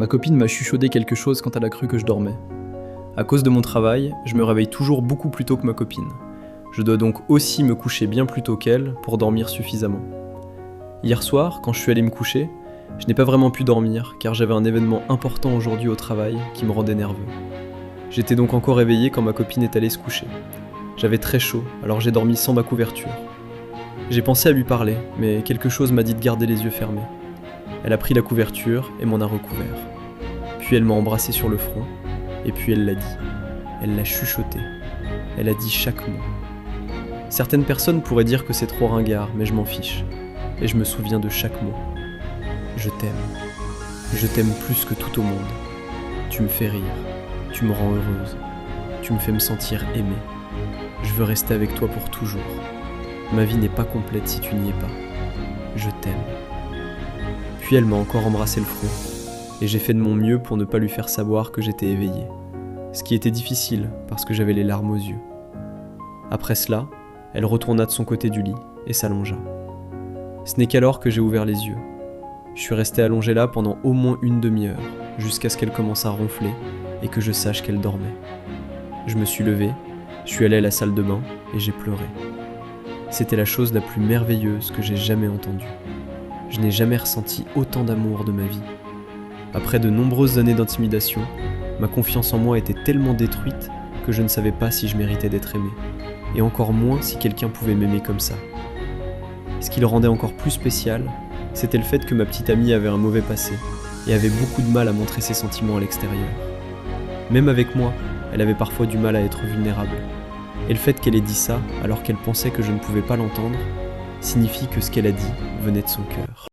Ma copine m'a chuchoté quelque chose quand elle a cru que je dormais. À cause de mon travail, je me réveille toujours beaucoup plus tôt que ma copine. Je dois donc aussi me coucher bien plus tôt qu'elle pour dormir suffisamment. Hier soir, quand je suis allé me coucher, je n'ai pas vraiment pu dormir car j'avais un événement important aujourd'hui au travail qui me rendait nerveux. J'étais donc encore éveillé quand ma copine est allée se coucher. J'avais très chaud, alors j'ai dormi sans ma couverture. J'ai pensé à lui parler, mais quelque chose m'a dit de garder les yeux fermés. Elle a pris la couverture et m'en a recouvert. Puis elle m'a embrassé sur le front, et puis elle l'a dit. Elle l'a chuchoté. Elle a dit chaque mot. Certaines personnes pourraient dire que c'est trop ringard, mais je m'en fiche. Et je me souviens de chaque mot. Je t'aime. Je t'aime plus que tout au monde. Tu me fais rire. Tu me rends heureuse. Tu me fais me sentir aimée. Je veux rester avec toi pour toujours. Ma vie n'est pas complète si tu n'y es pas. Je t'aime. Puis elle m'a encore embrassé le front, et j'ai fait de mon mieux pour ne pas lui faire savoir que j'étais éveillé. Ce qui était difficile, parce que j'avais les larmes aux yeux. Après cela, elle retourna de son côté du lit, et s'allongea. Ce n'est qu'alors que j'ai ouvert les yeux. Je suis resté allongé là pendant au moins une demi-heure, jusqu'à ce qu'elle commence à ronfler, et que je sache qu'elle dormait. Je me suis levé, je suis allé à la salle de bain, et j'ai pleuré. C'était la chose la plus merveilleuse que j'ai jamais entendue. Je n'ai jamais ressenti autant d'amour de ma vie. Après de nombreuses années d'intimidation, ma confiance en moi était tellement détruite que je ne savais pas si je méritais d'être aimé, et encore moins si quelqu'un pouvait m'aimer comme ça. Ce qui le rendait encore plus spécial, c'était le fait que ma petite amie avait un mauvais passé, et avait beaucoup de mal à montrer ses sentiments à l'extérieur. Même avec moi, elle avait parfois du mal à être vulnérable. Et le fait qu'elle ait dit ça, alors qu'elle pensait que je ne pouvais pas l'entendre, signifie que ce qu'elle a dit venait de son cœur.